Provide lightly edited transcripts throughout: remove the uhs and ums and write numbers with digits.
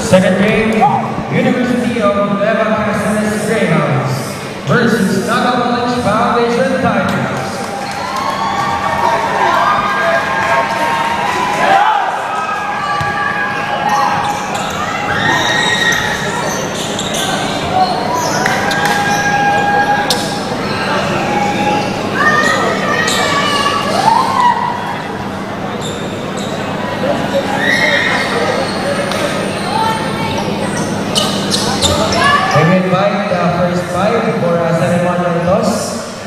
Second game, University of Leviathan Greyhounds versus Naga College Foundation Tigers. Invite the first five for a ceremonial toss.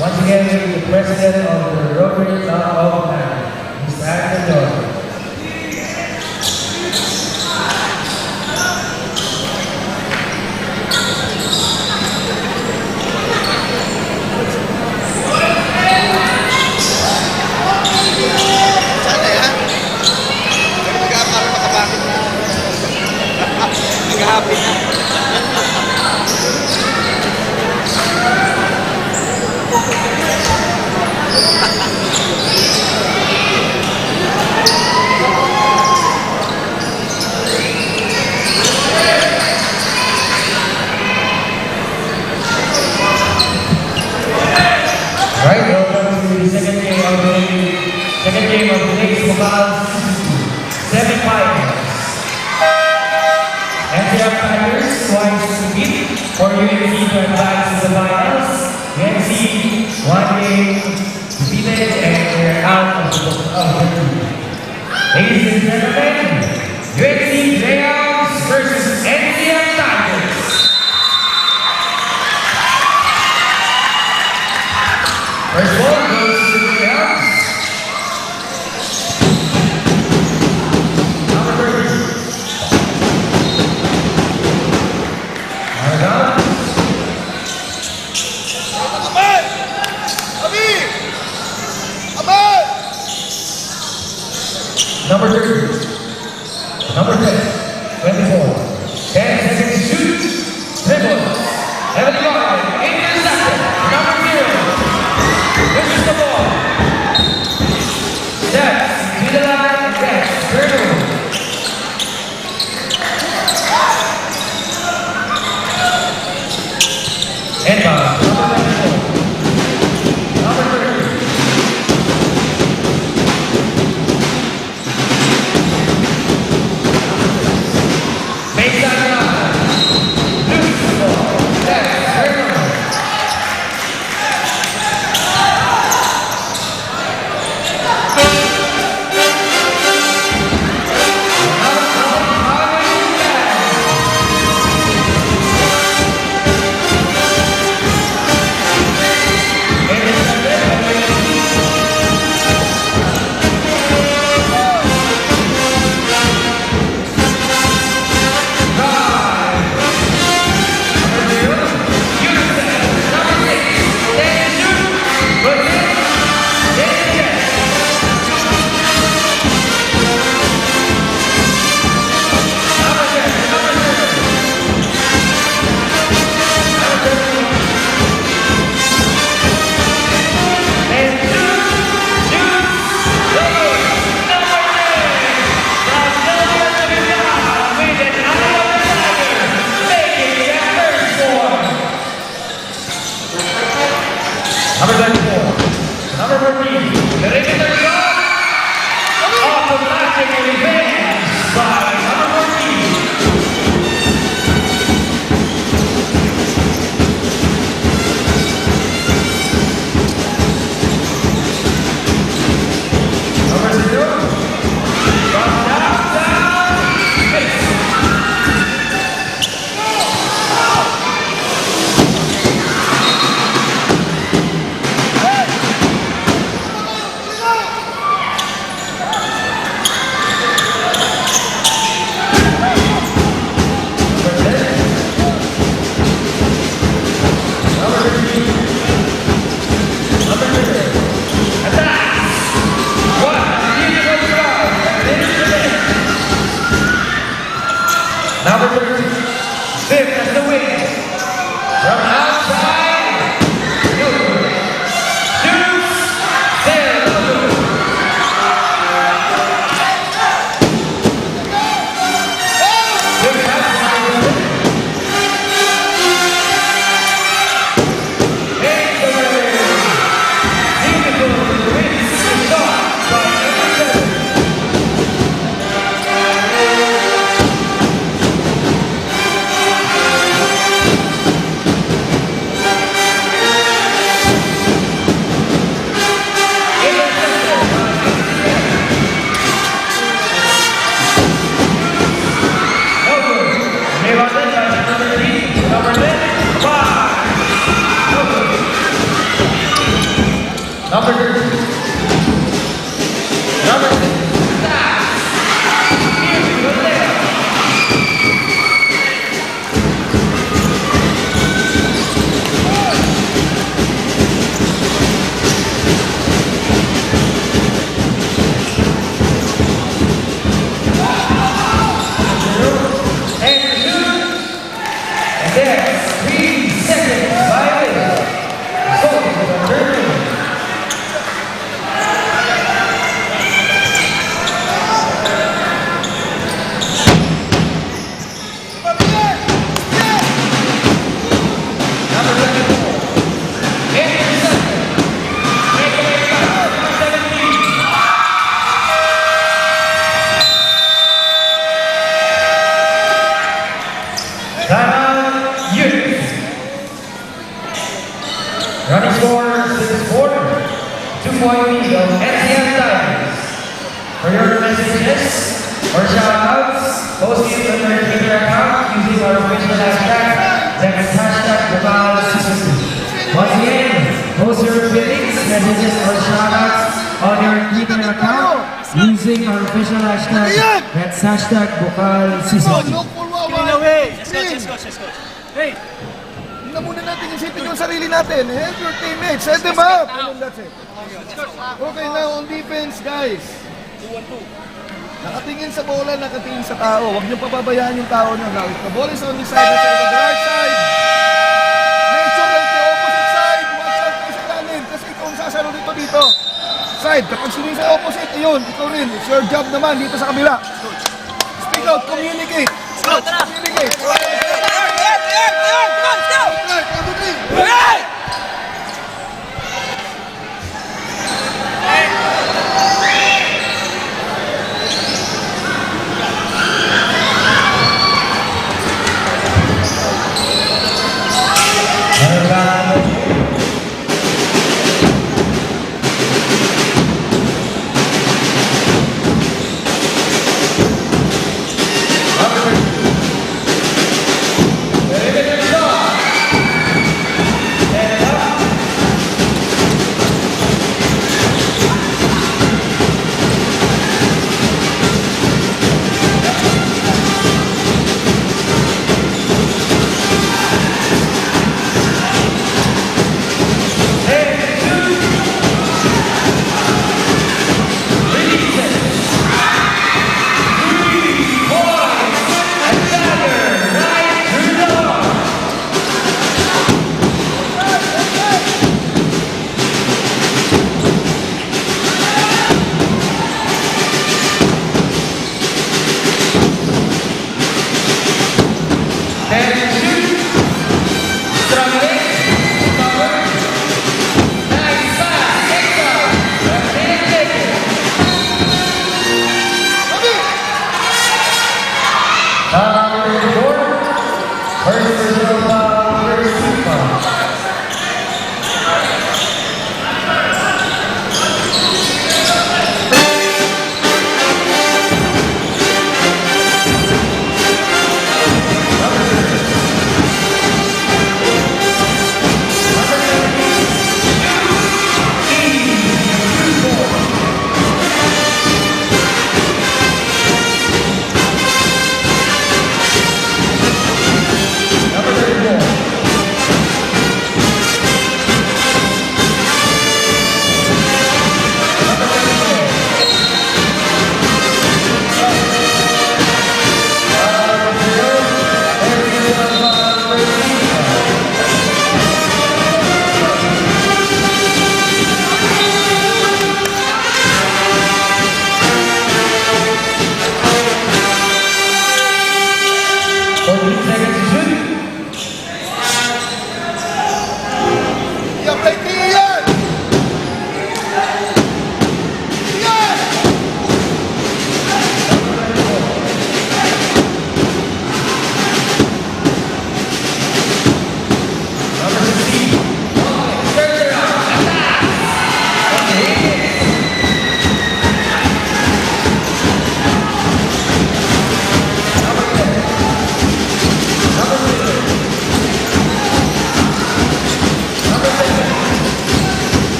Once again, the president of the Rotary Club of Man, Ms. Anthony. Second game of today's Mobile semi-finals. NCF Tigers twice to beat for UNC to advance to the finals. UNC one game defeated and they're out of the group. Ladies and gentlemen, UNC Greyhounds versus NCF Tigers. First ball goes to the Greyhounds. Number 30, number 10, 24, 10 seconds shoot, dribble, heavily guarded, intercepted, number 0, pushes the ball, steps to the line and gets turnover. Inbound, number 24, number 30. our official hashtag. That's hashtag Bukal Season 2. Once again, post your feelings, messages, or shoutouts on your Twitter account using our official hashtag. That's hashtag Bukal Season 2. Look for Let's go. Hey! Hindi na muna natin isipin yung sarili natin. Help your teammates. Set them up. And that's it. Okay, now on defense, guys. 2-1-2. Nakatingin sa bola, nakatingin sa tao. Huwag niyo pababayaan yung tao niyo. Now, if the ball is on the side, that's on the right side. Make sure that the opposite side. Watch out kayo sa kanin. Kasi ikaw ang sasalo dito. Side, kapag sinin sa opposite, yun, ikaw rin. It's your job naman dito sa kabila. Speak out, communicate. Communicate.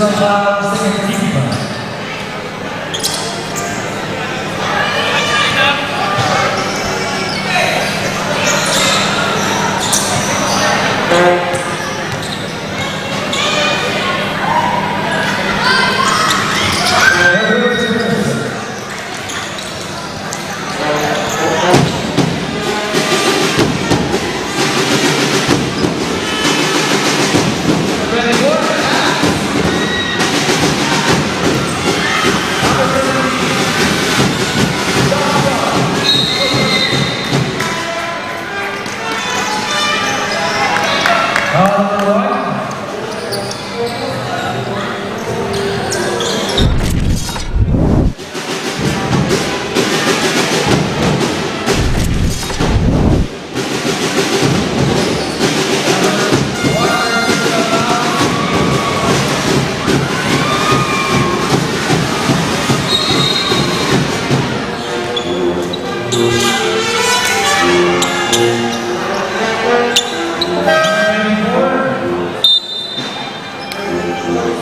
Personal foul, second team.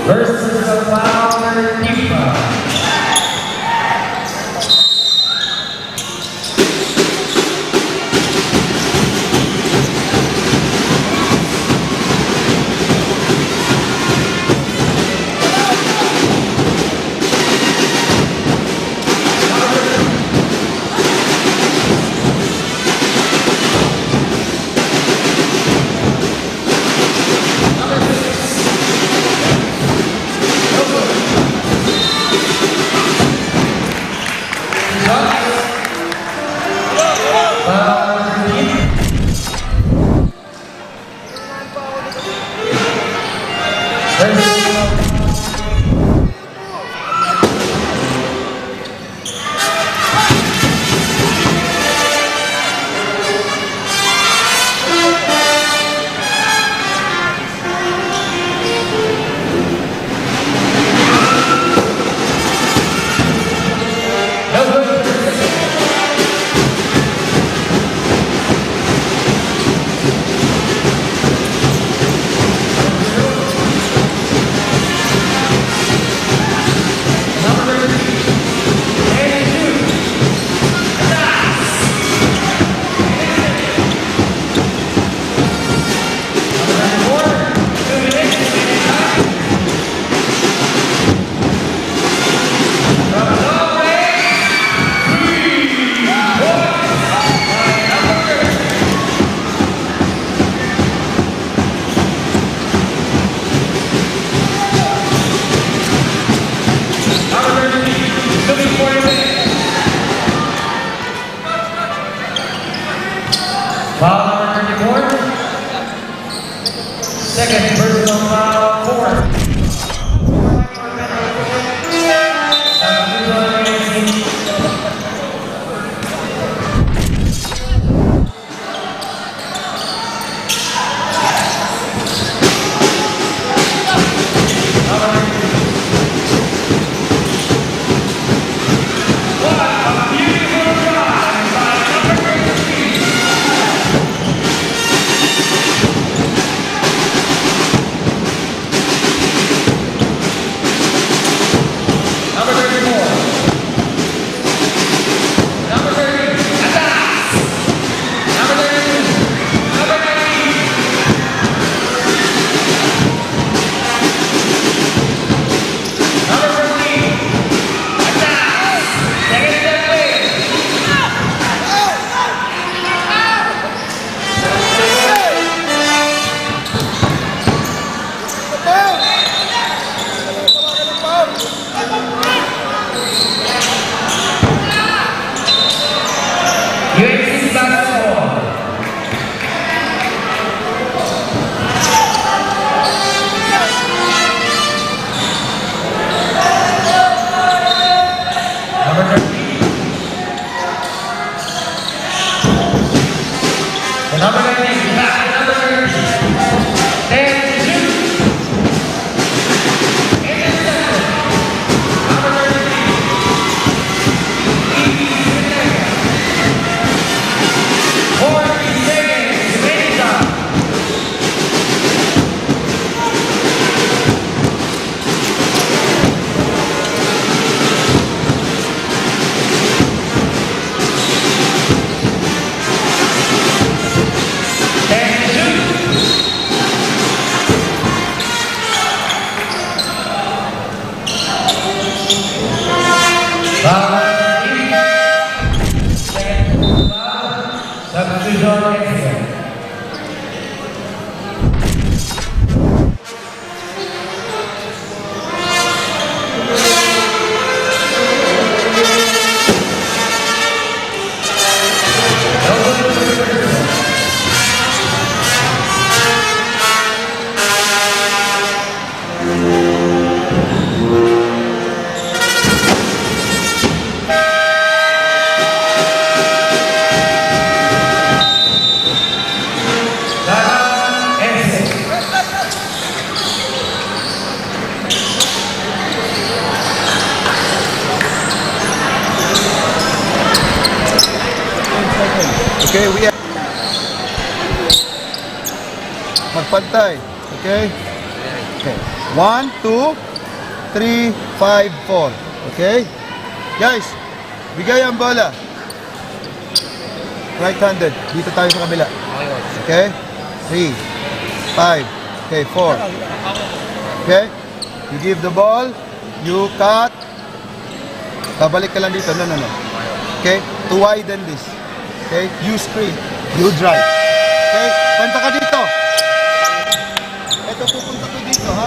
Versus the Flower Diva. Foul number 34. Second personal foul, fourth. Substitution accident. Okay, we have magpantay. Okay? Okay. 1, 2, 3, 5, 4. Okay? Guys, bigay ang bola. Right-handed. Dito tayo sa kabila. Okay? 3, 5, okay, 4. Okay? You give the ball, you cut. Babalik ka lang dito. No. Okay? To widen this. Okay? You screen. You drive. Okay? Panta ka dito. Ito pupunta ko dito, ha?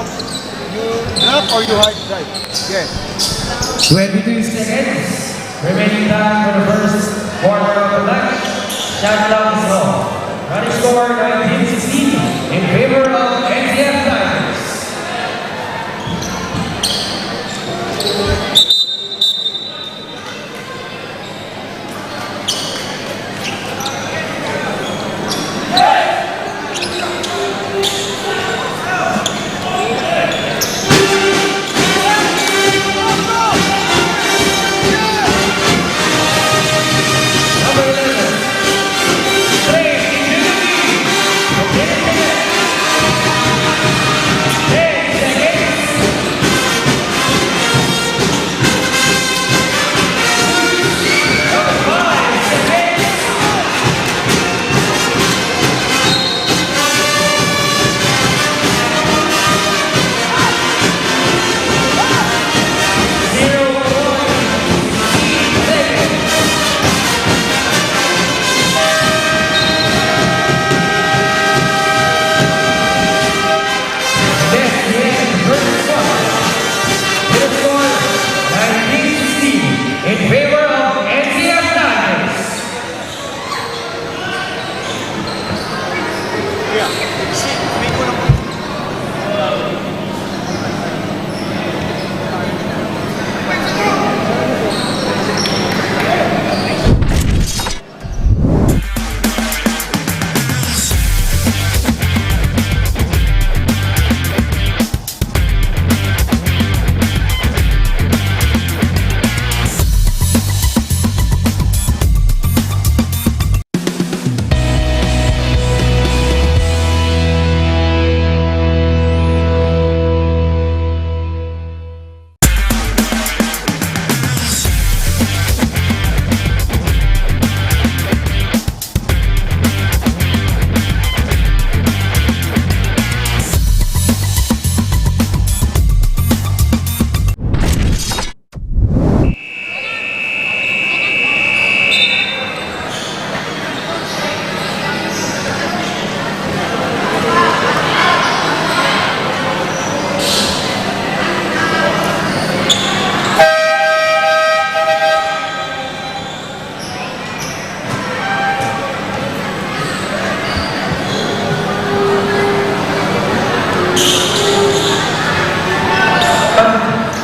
You drop or you hard drive. Okay. 22 seconds. Remaining time for the first quarter of the match. Shot clock is off. Running score 19-16 in favor of NCF Tigers. Number 11. Play into the lead.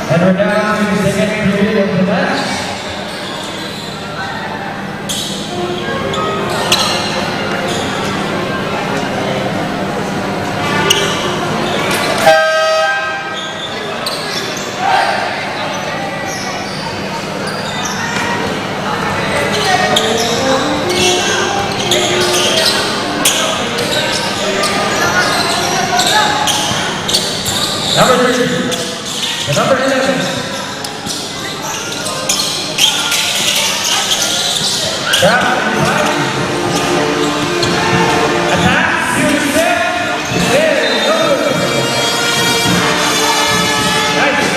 And we're down to the second period of the match. Number 3, the number 11. Attack, you set, there, go. Nice.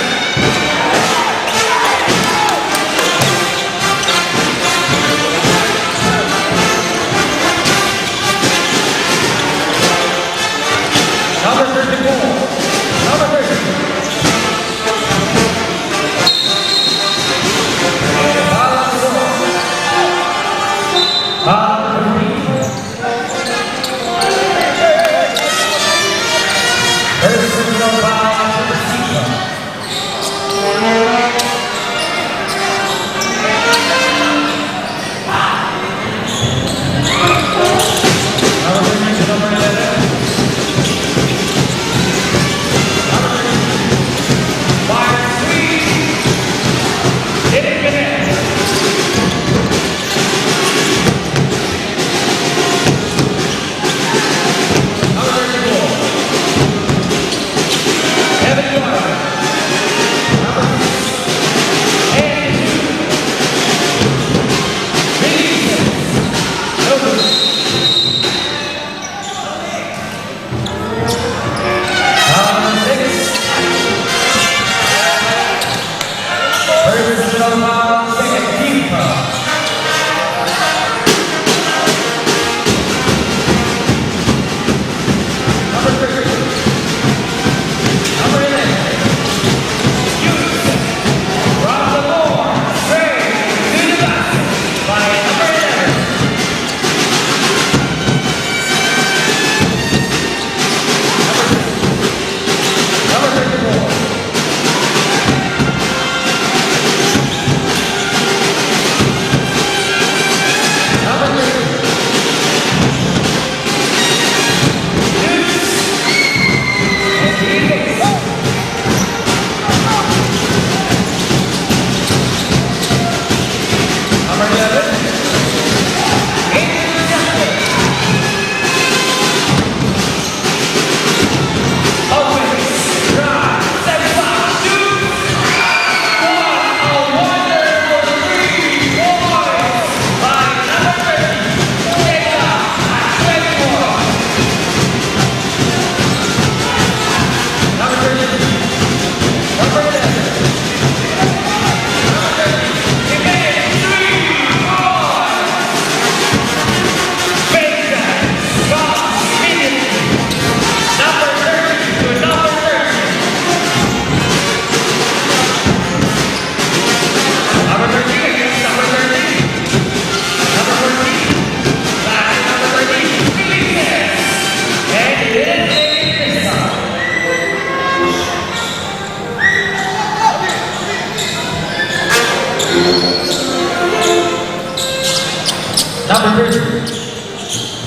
Number 30.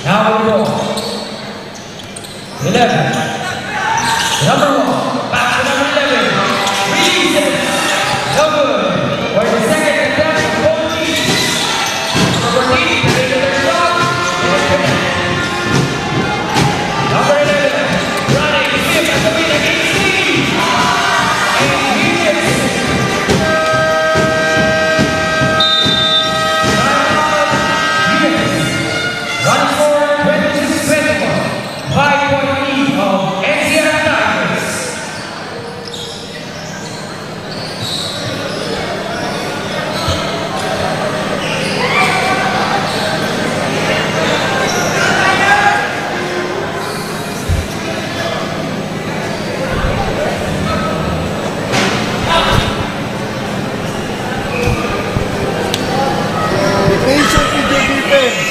Now we go. 11. Number 1. Back to number 11. Releases. No good. For the second attempt, only. Number 14. Take their shot. Number 11. Running. Skip at the win against Steve. And he is. Running for 26-21. 5-point lead of NCR Tigers. Defensive with your defense.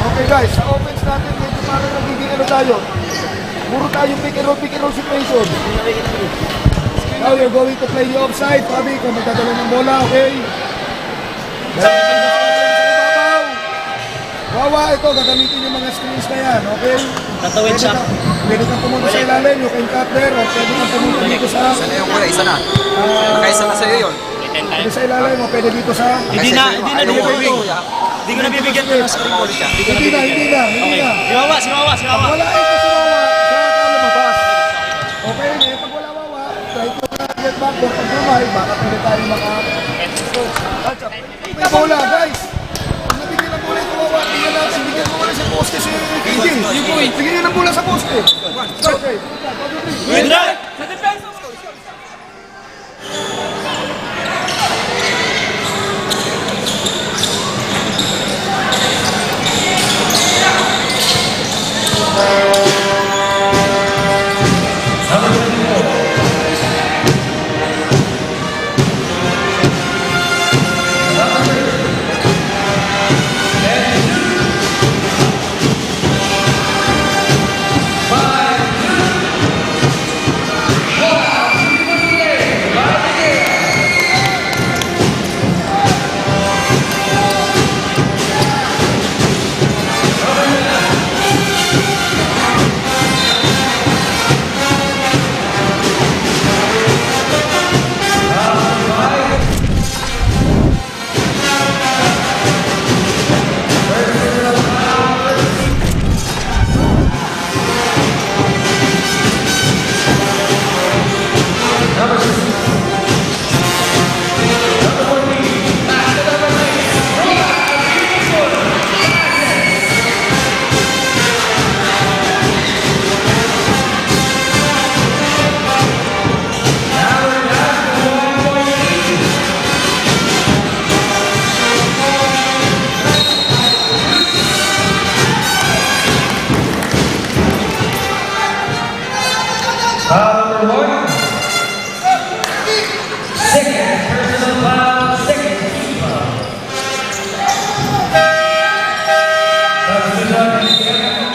Okay guys, sa offense natin, medyo parang nagiging ano tayo. Puro tayo pick and roll situation. Now you're going to play the offside. Fabi, kung magdadala ng bola, okay? Wawa, ito, gagamitin yung mga screens na yan, okay? Tatawid siya. Pwede kang pumunta sa ilalim, you can cut there, o pwede kang pumunta dito sa... Isa na yung kulay, isa na. Nakaisa na sa'yo yun. Pwede sa ilalim, o pwede dito sa... Hindi na dito. Hindi ko na bibigyan ko ng screen ball siya. Hindi na. Si Wawa. Wala ito si Wawa, kaya ka lumabas. Okay, ngayon pag wala Wawa, try to get back door pag lumay, baka pwede tayo maka... May bola, guys! Kung nabigyan ng bola ito Wawa, bigyan mo muna sa poste si KJ. Bigyan ng bola sa poste. Okay, Win right! Sa depensa! Number 24. Number 1. Second personal foul, second team foul. That's the done again.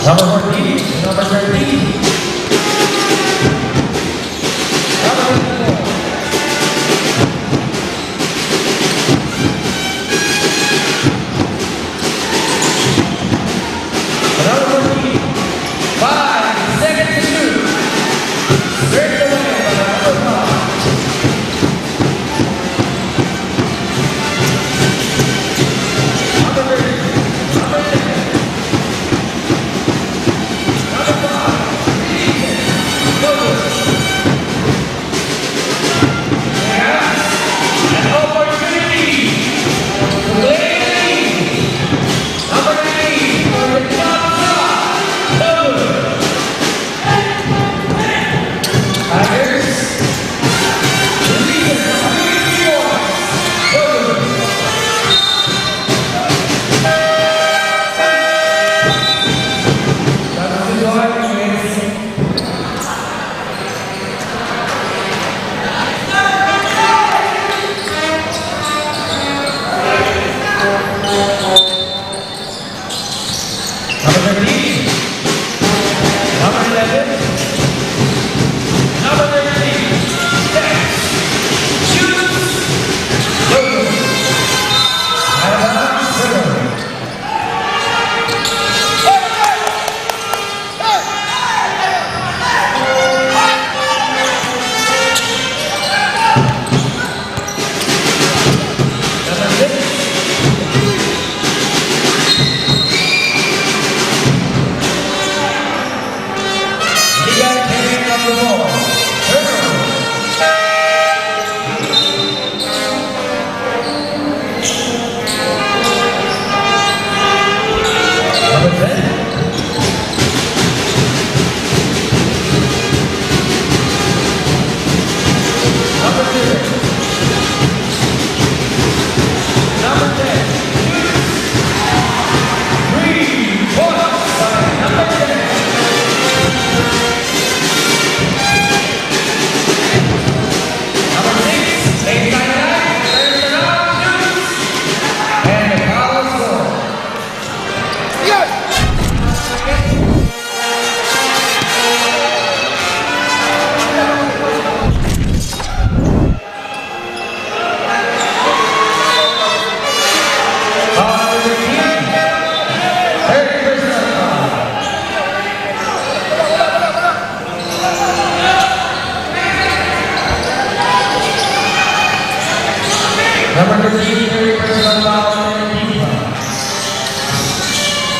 Number 14, number 13. Number 24. Number 14, 5 seconds to shoot. Break the win by number 5. Number 30, number 10. Number 5.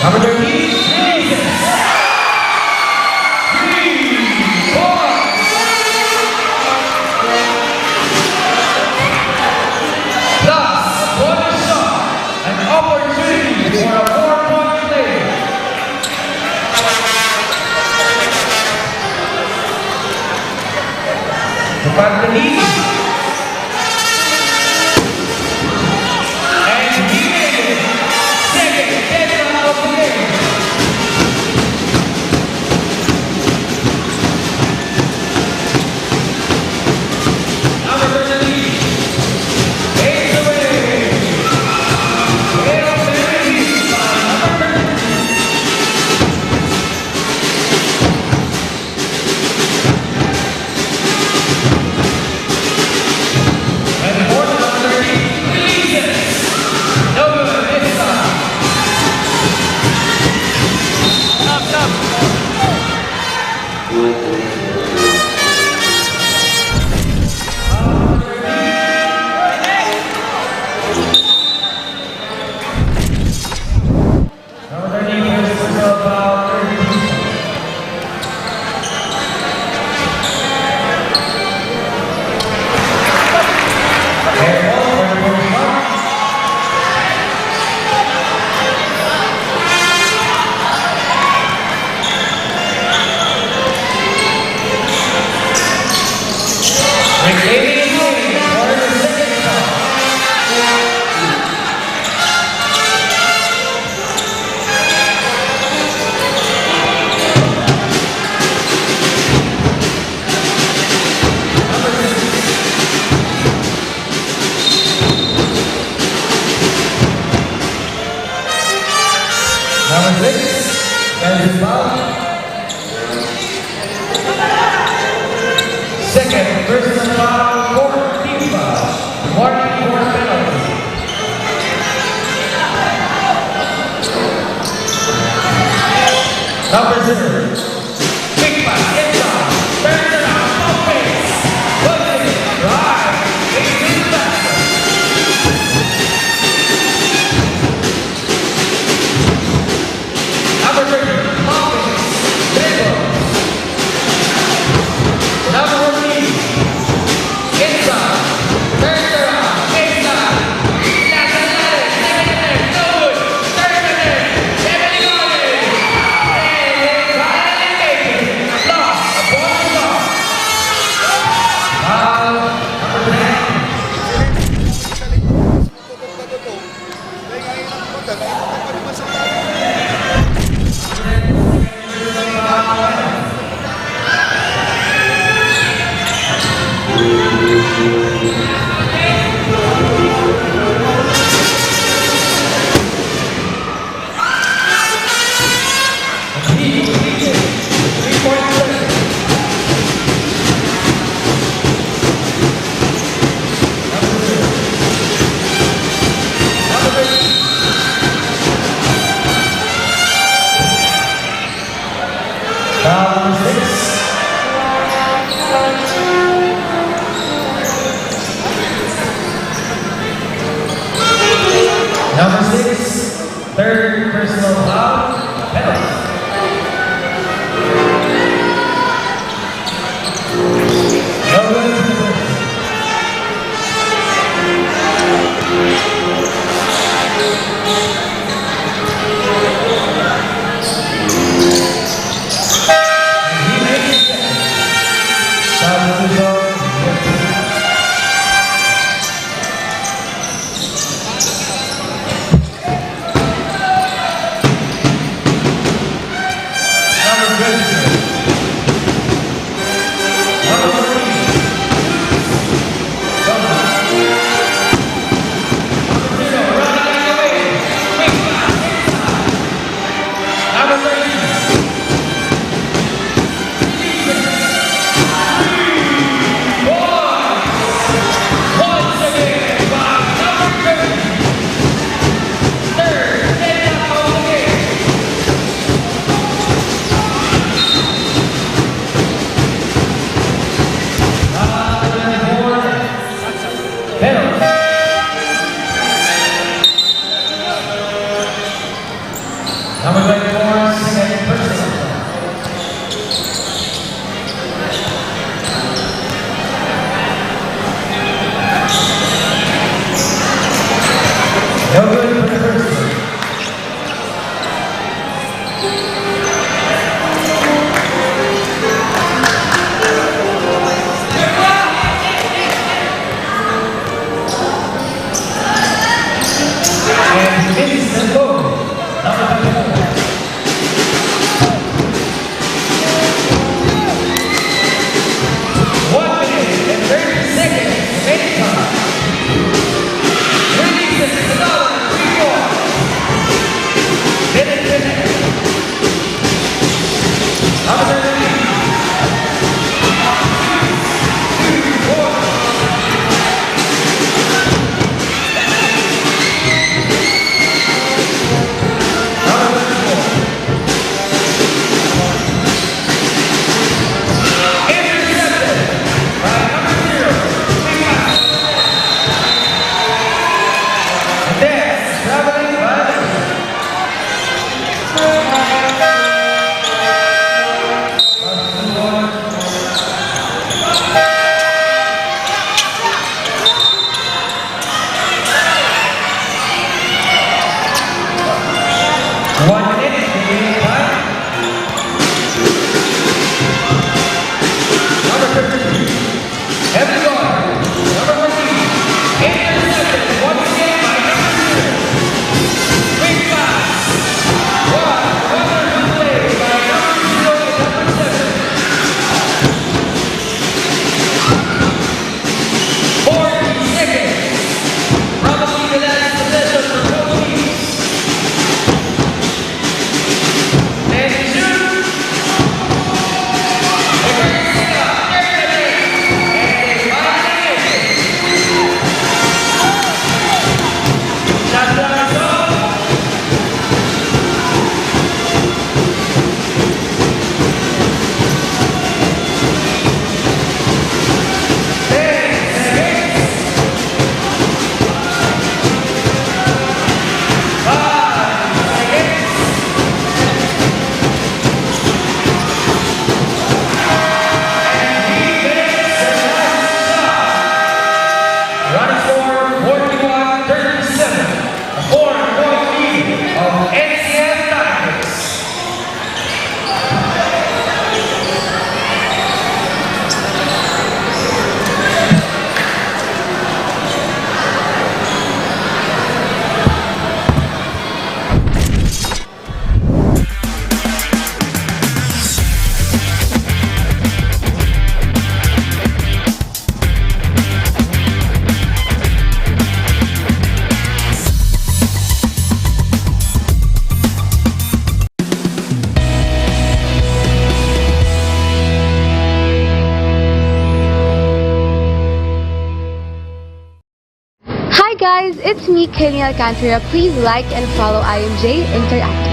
Number 13, releases. 3 points. Plus, bonus shot, an opportunity for a 4-point play. To pass the lead. And he made it. Second deadline of the game. Number 13. Takes away. Hail Mary by number 13. And for number 13, releases. No good this time. Number 13 is personal foul, 13. And ball for the mark. Reclaiming point for the second foul. Number 6, and his foul. Second personal foul, fourth team foul. Warning for penalty. Number 0. Big pass, inside. Turns around, off pace. Puts it in, drive. 18 basket. Number 30, offense, dribbles. Number 14, inside, turns around, inside. That's another, second and no good. Third and Emily got it. And they finally make it. Lost, a bonus loss. Foul, number 10. He completed 3-point play. Number 13. Foul number 6. Number 6, third personal foul, penalty. No good to the first. And he made it second. Foul to go. Number 24, second person. No good for the person. And Vincent Lowe, number 24. One minute and 30 seconds, main time. Releases the dollar, 3-4. Minute. Number 13. 2-4. One minute, remaining time. Number 53, Evan Gardner. Number 14, intercepted once again by number 0. Quick pass. Wonderful play by number 0 and number 7. 40 seconds. Probably the last possession for both teams. Running score 41-37. A 4-point lead of NCF Tigers. Hi guys, it's me, Kenny Alcantara. Please like and follow IMJ Interactive.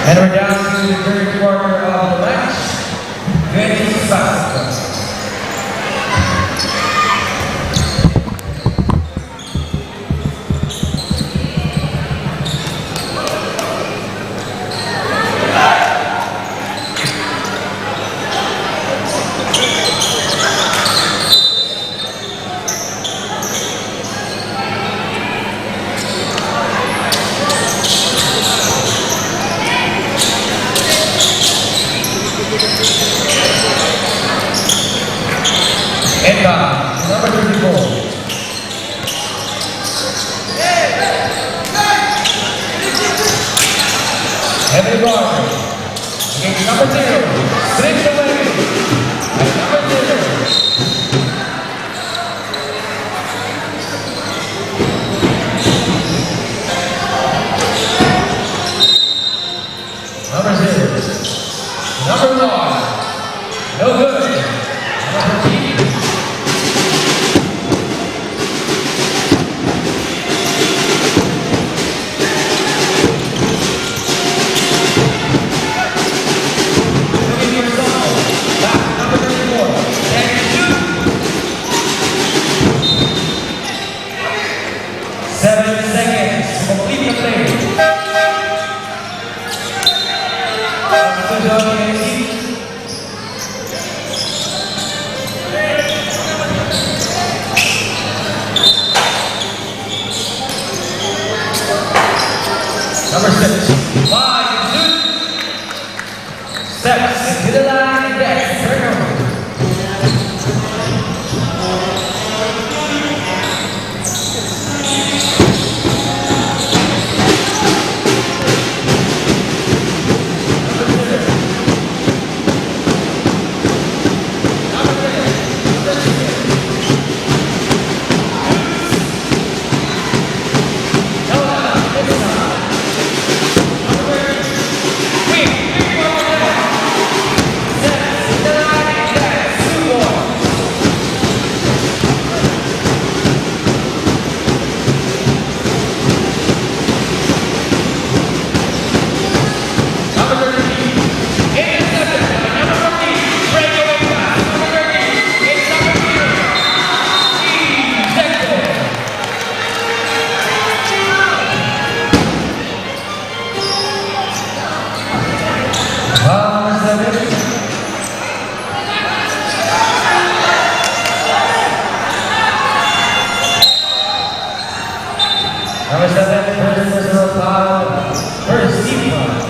And we're down to the third quarter of the match. 20 seconds. Inbound, number 34. Heavy guard. Against number 2. Strips away. And number 0. Number 0. Number 1. No good. Number 13. Number 6. 5 2. Steps into the line. That's turnover. Number 7, first personal foul, first team foul.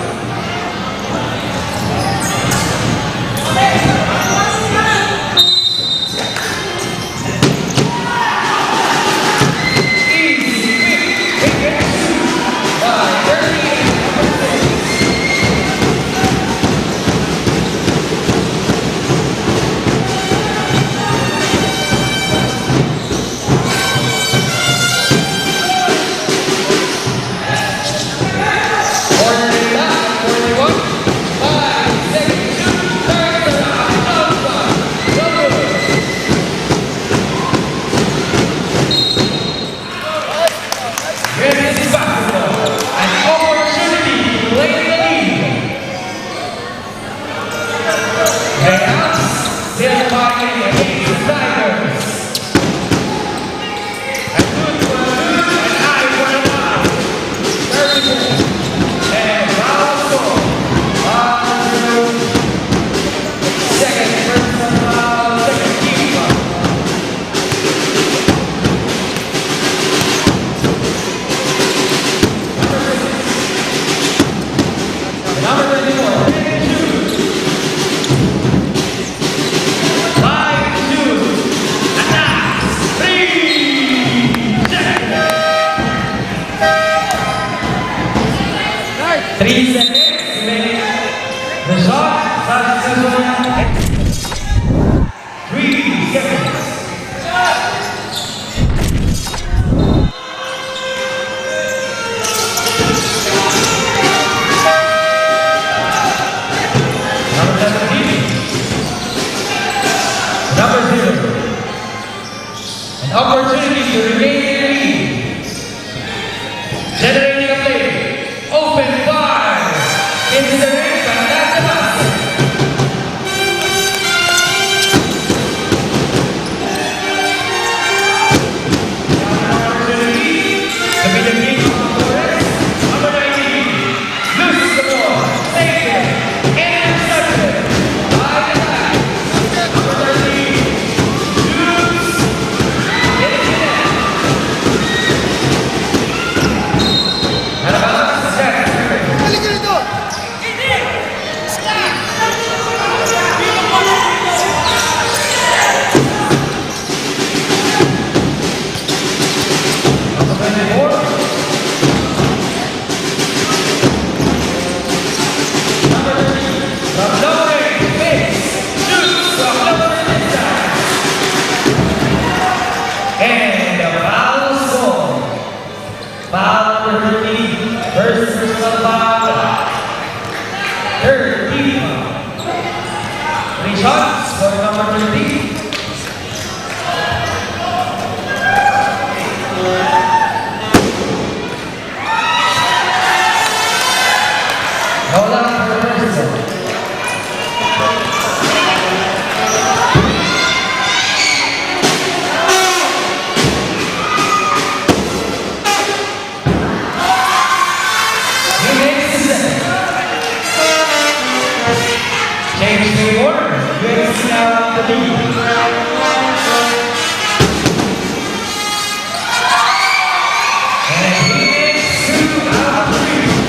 An opportunity to remain in the lead. Generating a play. Open fire. In serving contact the basket. Opportunity to be the king of Flores. Number 19, lose the ball, take it, intercepted by the back. Number 13, lose, get it in. And about to set. Galing ka nito! Number 24. Number 13. From Lower Base. Shoots from Lower Inside. And the foul score. Foul number 13. First personal foul. Third team. 3 shots for number 13. Hold on for the person. He makes the set. Change the order. UFC now the lead. And he makes 2 out of 3.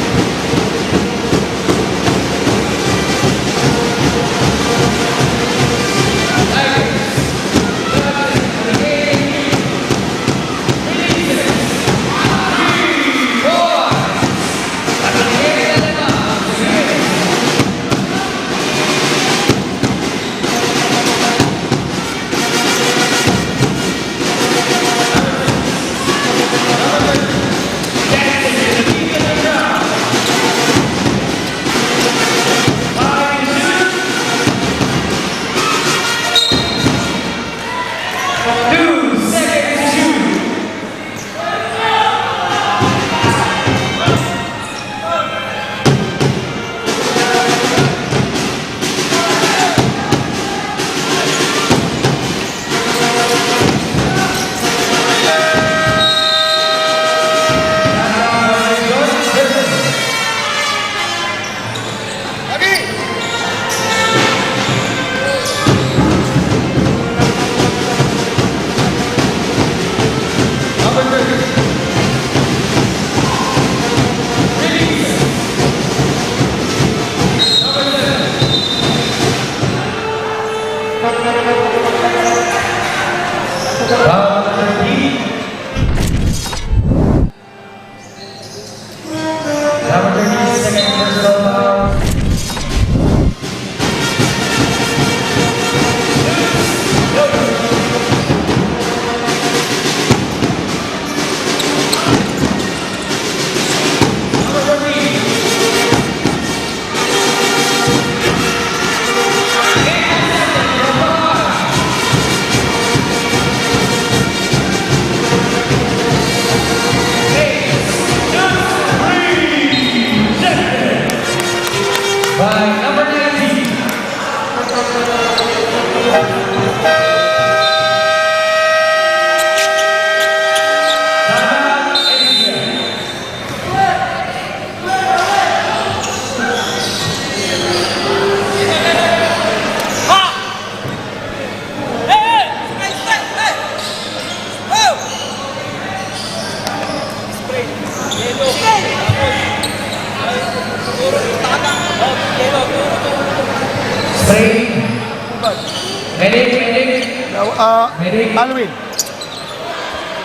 Alwin.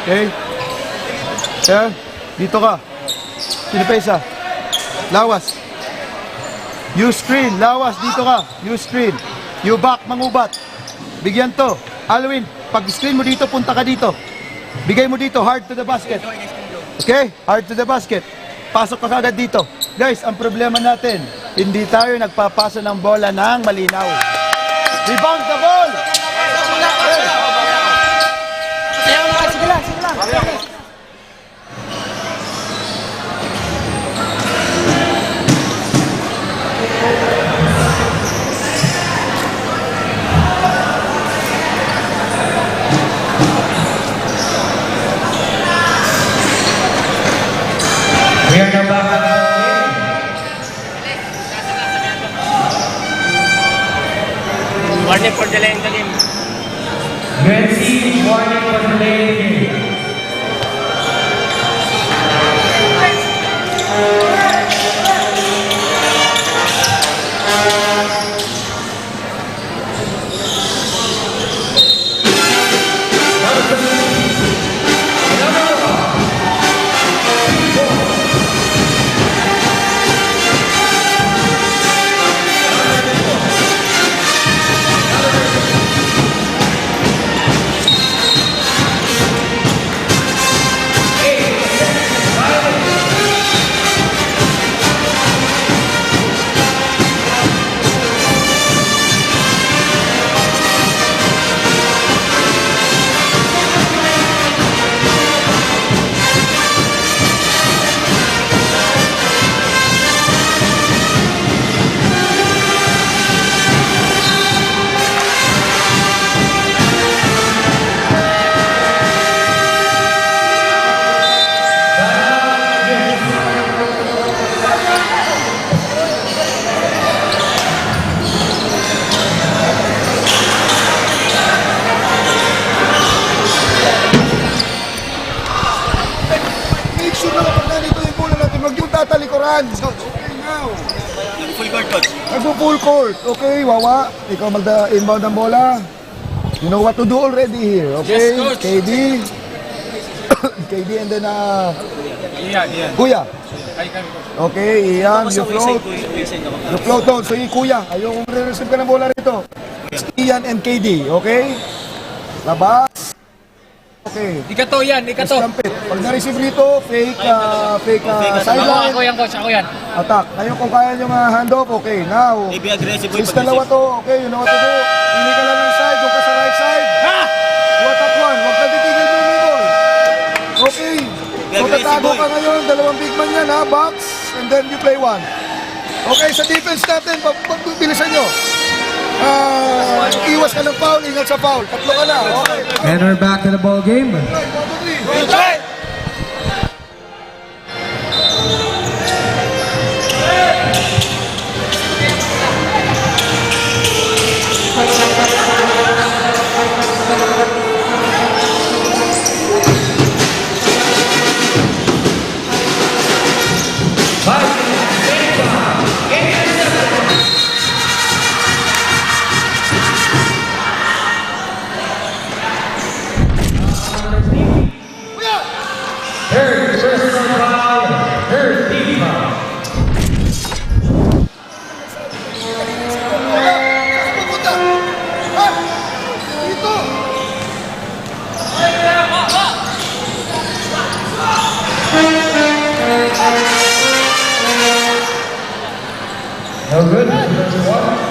Okay. Sir, dito ka. Sino pa isa? Lawas. You screen. Lawas, dito ka. You screen. You back, mangubat. Bigyan to. Alwin, pag screen mo dito, punta ka dito. Bigay mo dito, hard to the basket. Okay? Hard to the basket. Pasok ka kagad dito. Guys, ang problema natin, hindi tayo nagpapasa ng bola ng malinaw. Rebound the ball! Warning for delaying the game. UNC, warning for delaying game. Make sure na kapag nandito yung bola natin, huwag yung tatalikuran. Okay, now. Full court, coach. Nagpo-full court. Okay, Wawa, ikaw mag-inbound ng bola. You know what to do already here, okay? Yes, coach. KD. KD and then, Iyan. Kuya. Ay, kami, coach. Okay, Ian, you float. You float down. So, yung Kuya, ayun, re-receive ka ng bola rito. Ian and KD, okay? Labas. Okay. Ikato yan, ikato. Stampede. Pag na-receive rito, fake sideline. Ako yan, coach. Ako yan. Attack. Ngayon kung kaya nyo hand off, okay. Now, Be aggressive, boy. since dalawa to, okay, you know what to do. Hindi ka lang ng side, doon ka sa right side. Ha! You attack one. Huwag ka titigil mo yung ball. Okay. So tatago ka ngayon, dalawang big man yan ha, box, and then you play one. Okay, sa defense natin, pagbilisan nyo. Iwas ka ng foul, ingat sa foul. Tatlo ka na, okay. And we're back to the ball game. Right, 1, 2, 3. Third personal foul, third team foul. Pupunta! Ha? Dito! No good. First one.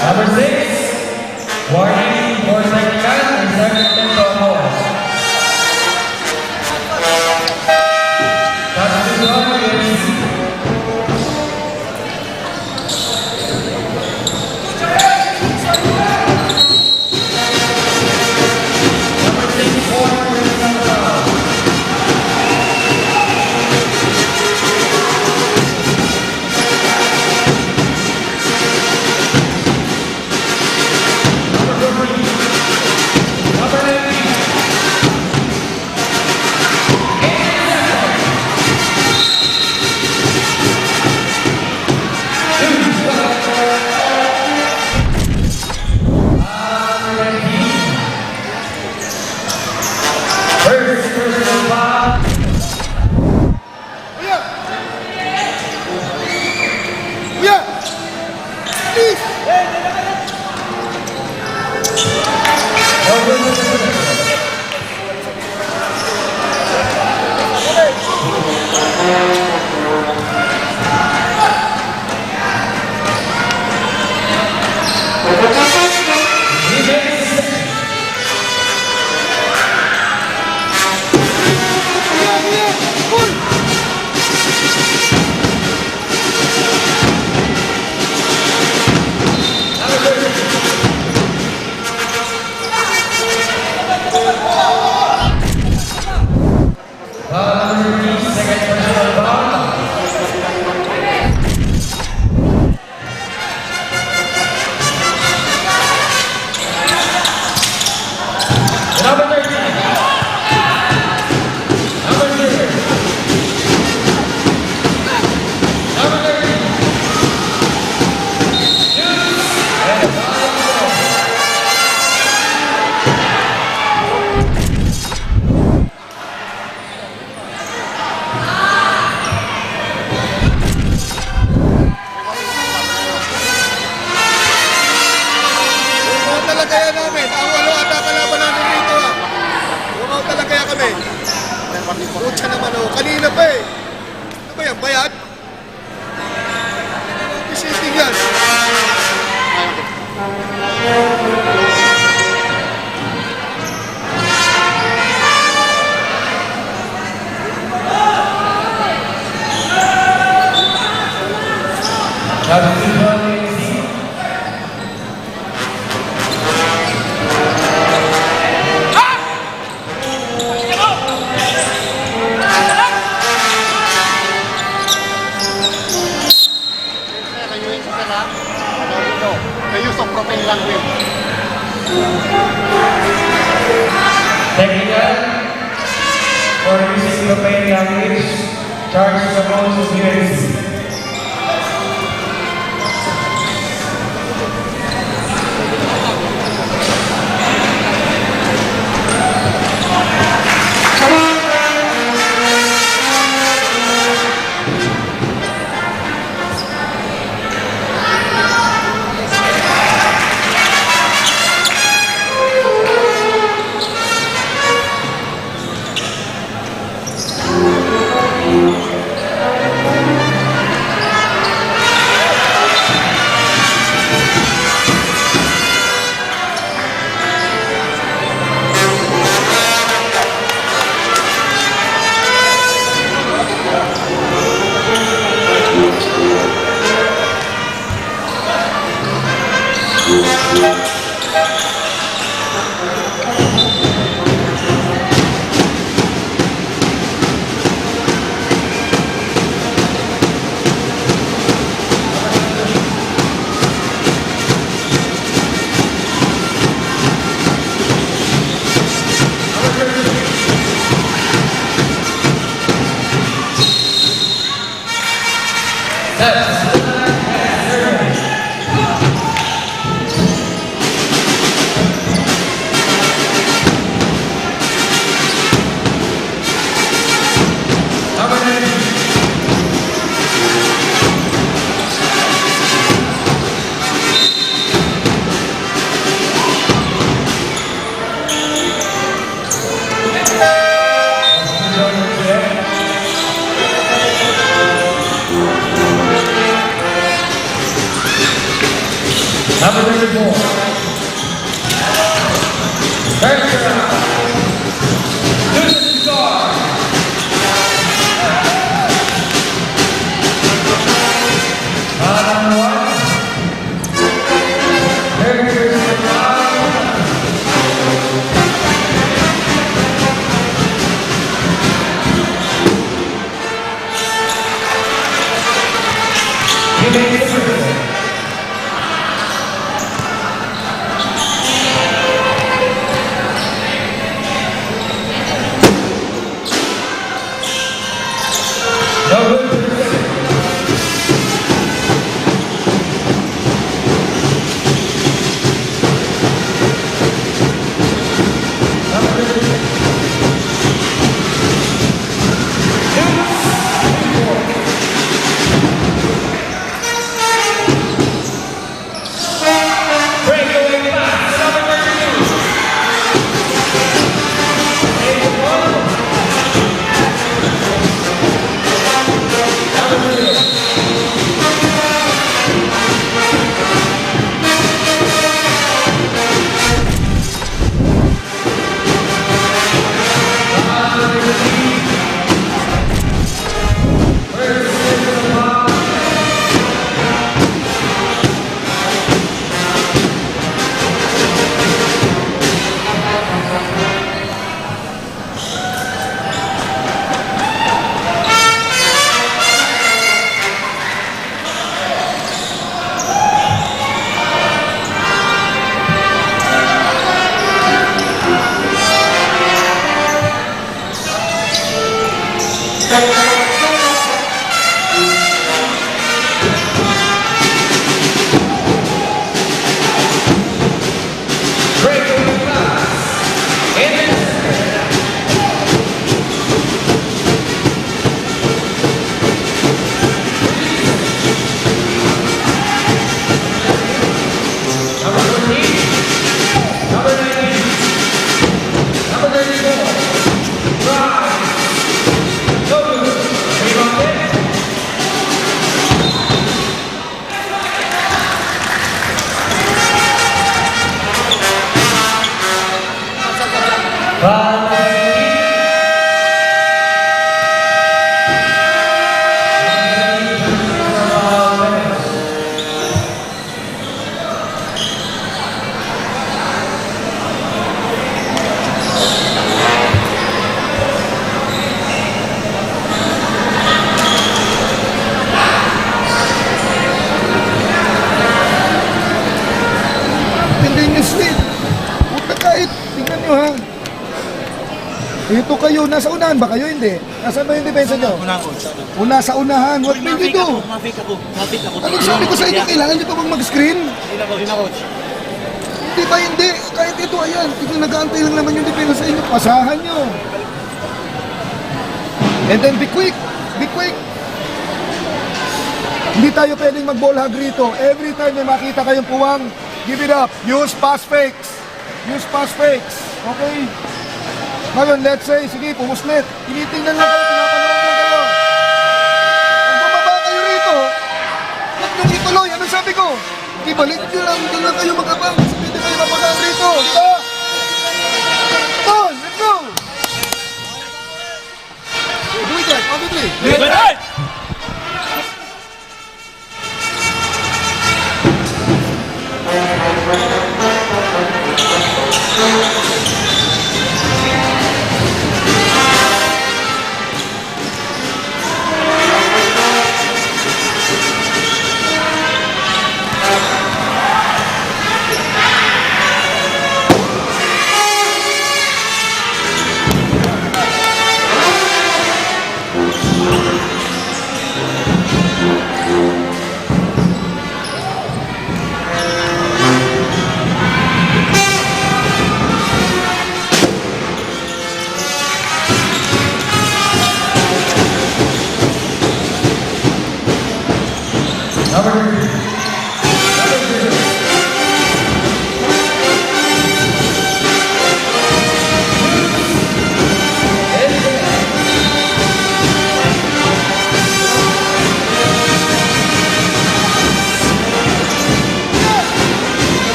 Number 6, warning for second and second tempo balls. That's the one against kaya namin. Ano ata kalaban namin dito ah. Walk out talaga kaya kami. Lucha naman oh. Kanina pa eh. Ano ba yan? Bayad? Visiting yan. The use of profane language. Technical for using profane language, charge the most of UNC. Number 34. First round. Lucas Guard. Number 1. First round. You may be different. Hindi nyo sweet. Puta kahit, tingnan nyo ha. Ito kayo, nasa unahan ba kayo? Hindi. Nasaan ba yung depensa nyo? Una sa unahan. What will you do? Mafik ako. Anong sabi ko sa inyo? Kailangan nyo pa bang mag-screen? Hindi na coach. Hindi ba hindi? Kahit ito, ayan. Tignan, nag-aantay lang naman yung depensa sa inyo. Pasahan nyo. And then be quick. Be quick. Hindi tayo pwedeng mag-ball hug rito. Every time may makita kayong puwang, give it up. Use pass fakes. Use pass fakes. Okay? Ngayon, let's say, sige, pumuslit. Tinitingnan lang kayo, pinapanood lang kayo. Kung bumaba kayo rito, huwag nyo ituloy. Anong sabi ko? Ibalik nyo lang, doon lang kayo magabang. Hindi kayo mapagaan rito. Diba? Come on, let's go! Do it guys, obviously.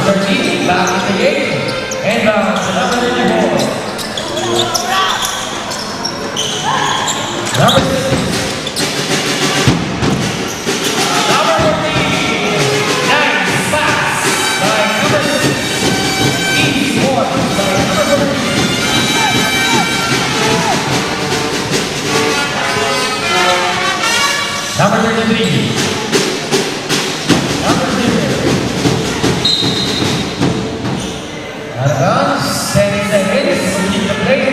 Number 13, back in the game. And number 34. Number 6. Number 14. Nice pass by number 6. Easy one by number 14. Number 33. Number 0. Advance, 10 seconds, to keep the play.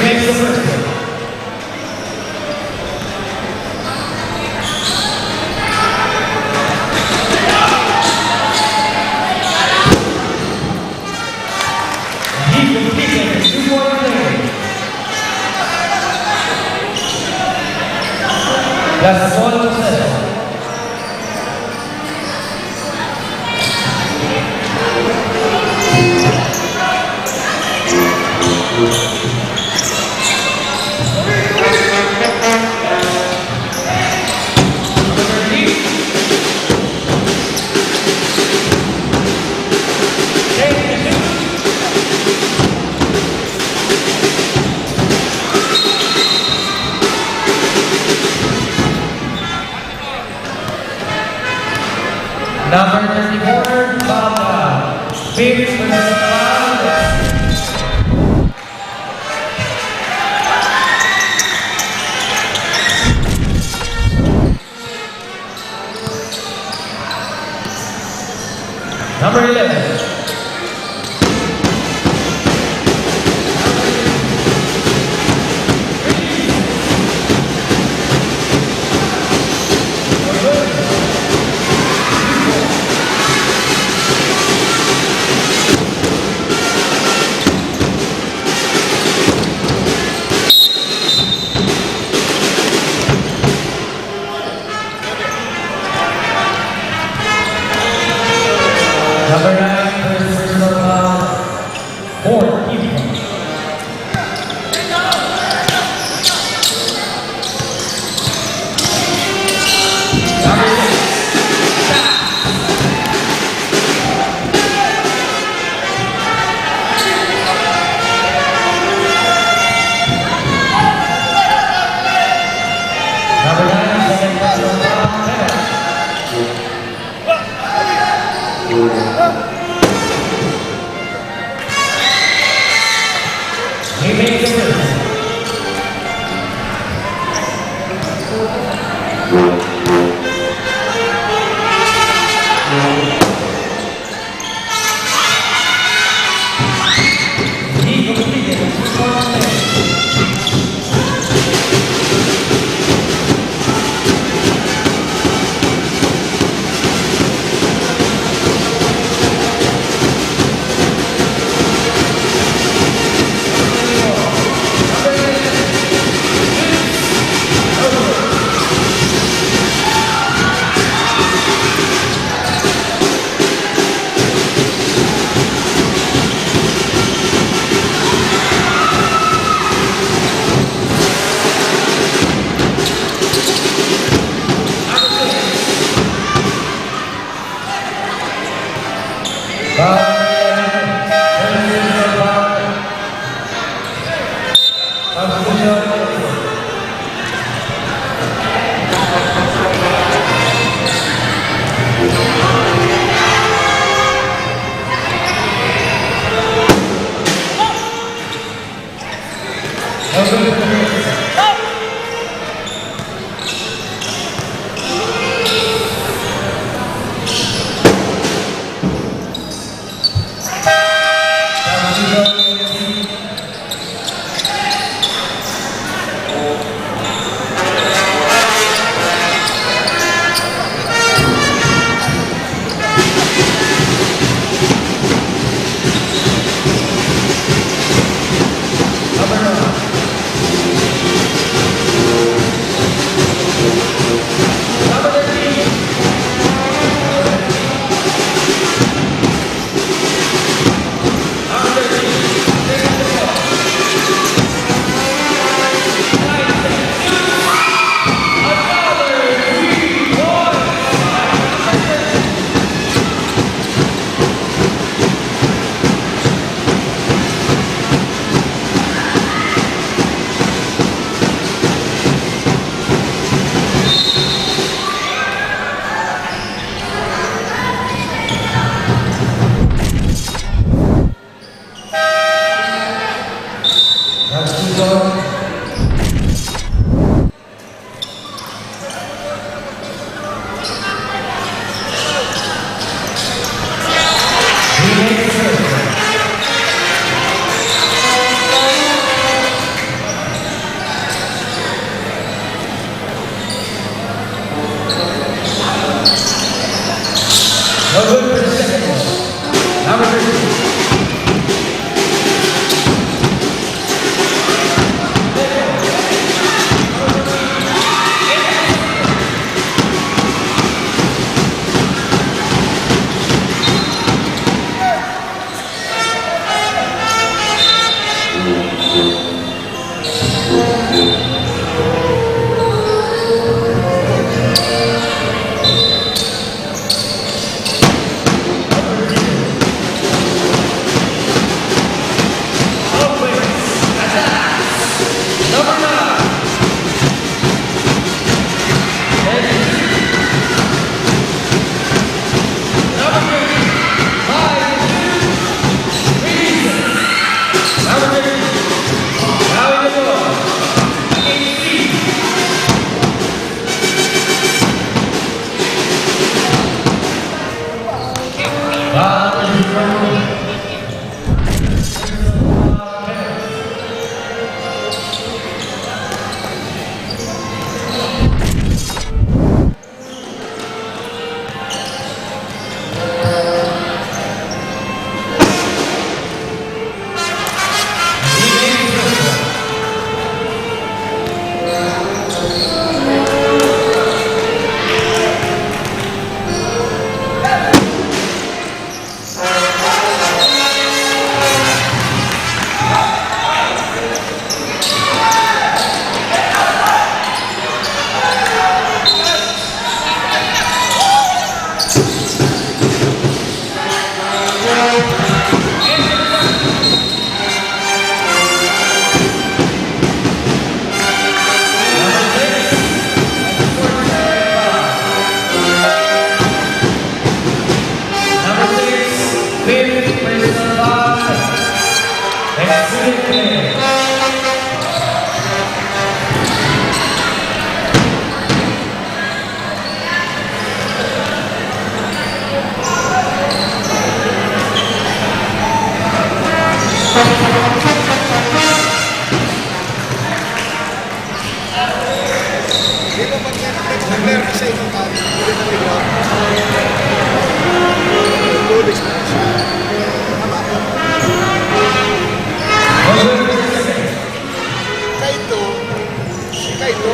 makes the first one. He completed 2-point play. That's all of the Number 34, Baba. Phoenix versus Baba. Number 11. Number 9, first personal foul, 4, even. Number 6, Number 9, second personal foul, 7. He makes the first. He completed 2-point play.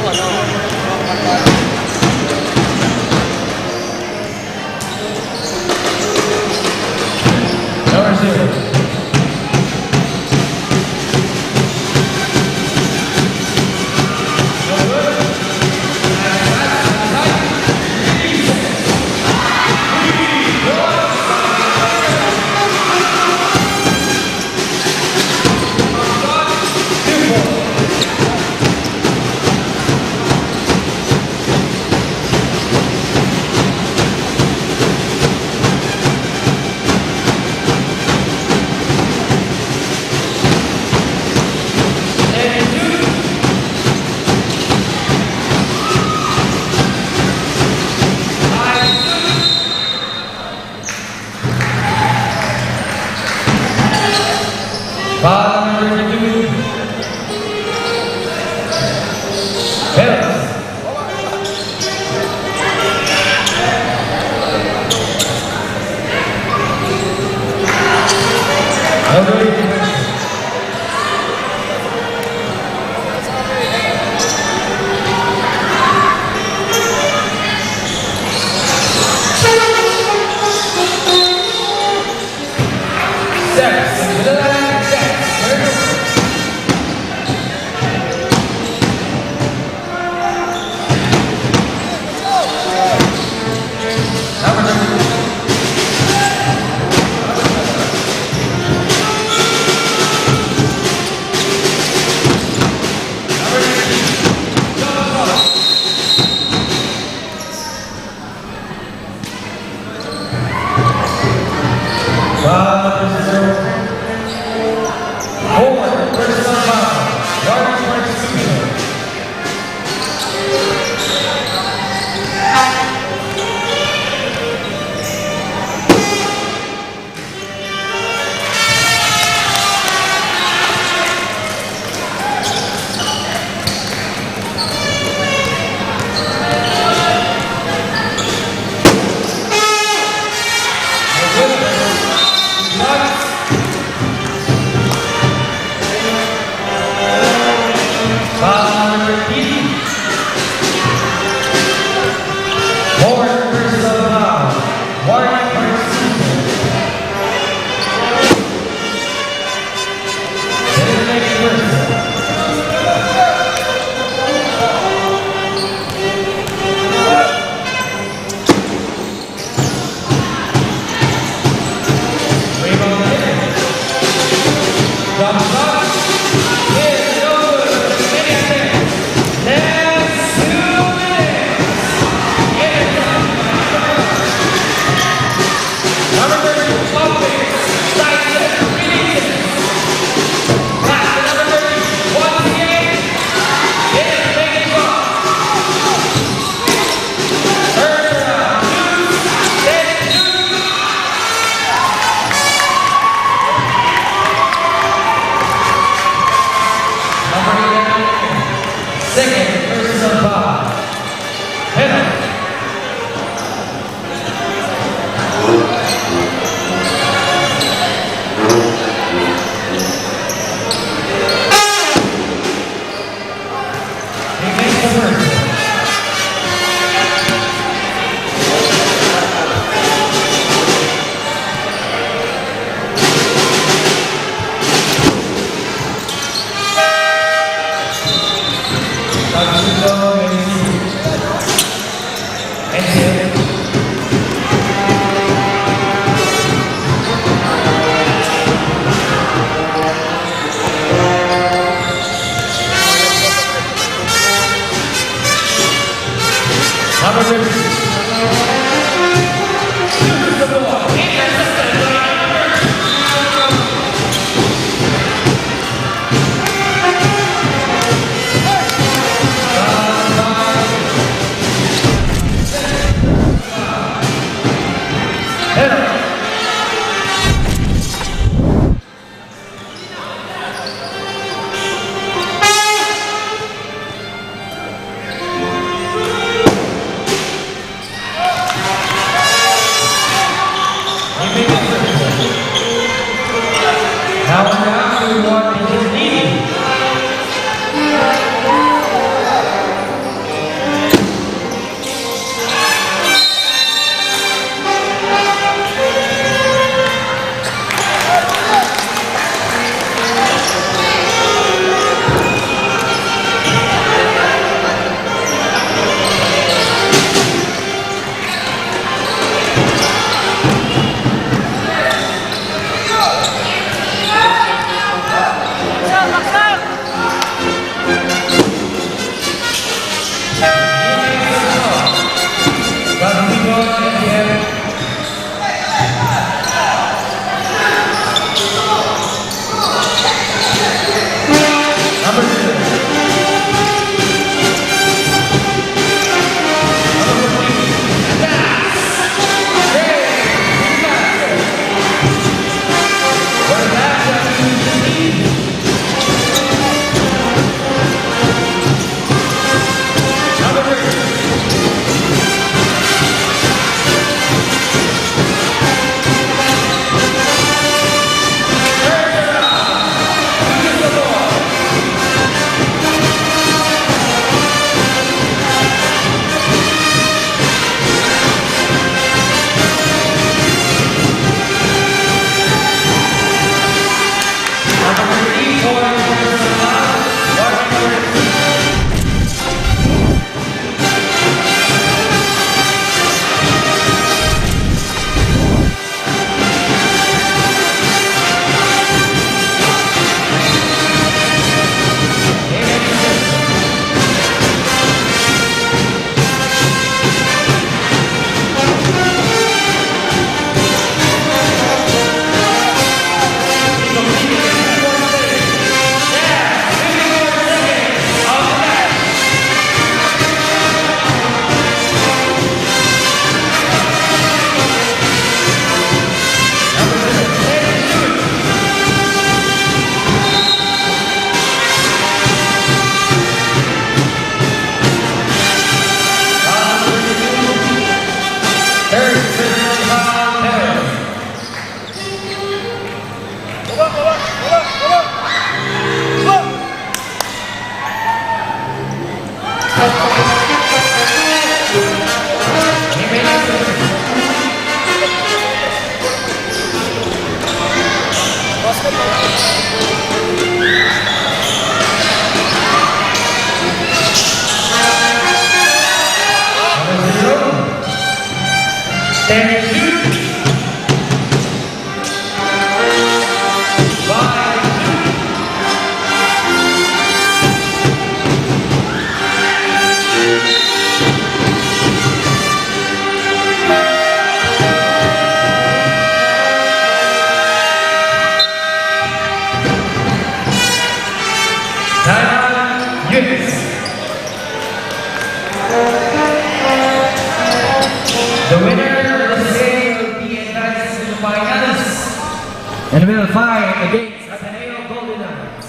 Number 0. Foul number 2. Bells. Number 8. Stand shoot. 5-2. Timeout, units. The winner of the game will be advanced to the finals and will fight against Ateneo Golden Knights.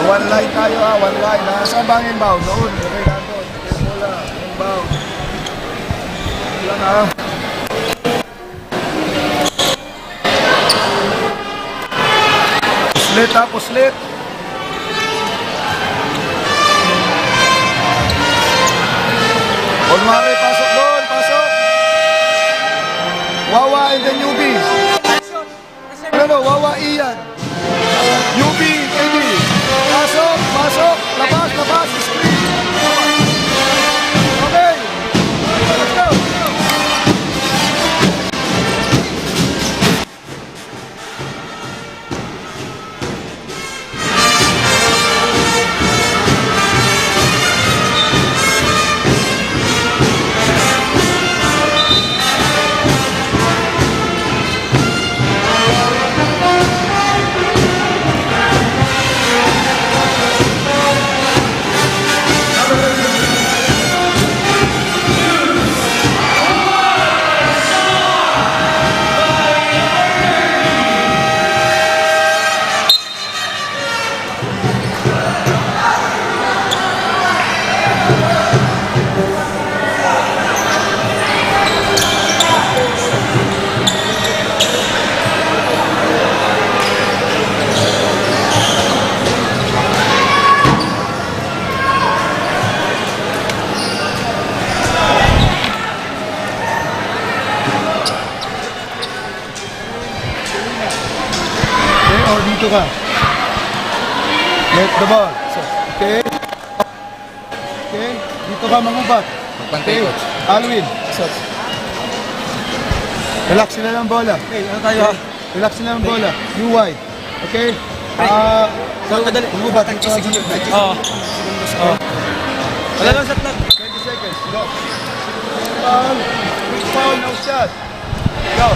One line tayo ha, one line ha. Saan ba ang inbound? Doon, okay na doon. Okay, bola, inbound. Ilan ha? Puslit ha, puslit. Olmare, pasok doon, pasok. Wawa and then Yubi. No, Wawa, Ian. Yubi, Eddie. Pasok, pasok. Labas, labas. Screen. Okay. Let's go. Okay, or dito ka. Let the ball. So, okay. Okay, dito ka mangubat. Pagpantay, coach. Alwin. So, relax sila ng bola. Okay, ano tayo ha? Relax sila ng bola. You wide. Okay? So, mangubat. Oo. Wala lang shot lang. 20 seconds. Go. Foul. Quick foul. No shot. Go.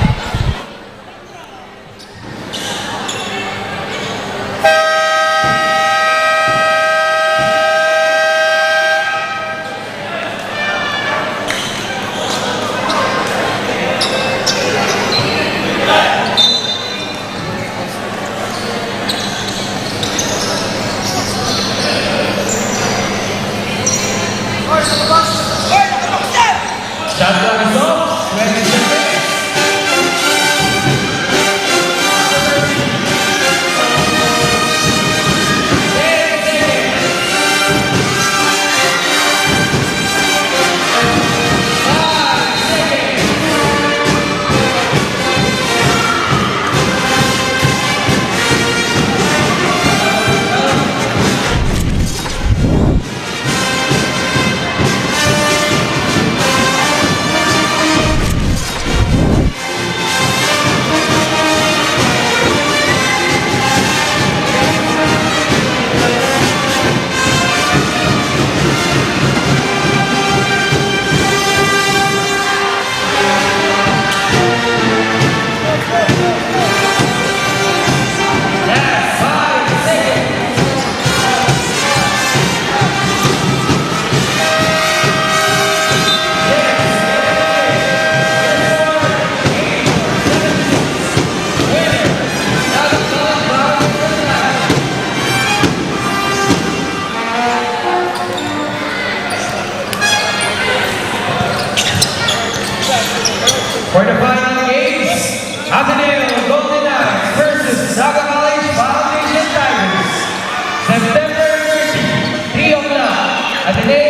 Shot clock is off. 20 seconds. For the final games, Ateneo Golden Knights versus Saga College Foundation Tigers. September 30, 3 o'clock, Ateneo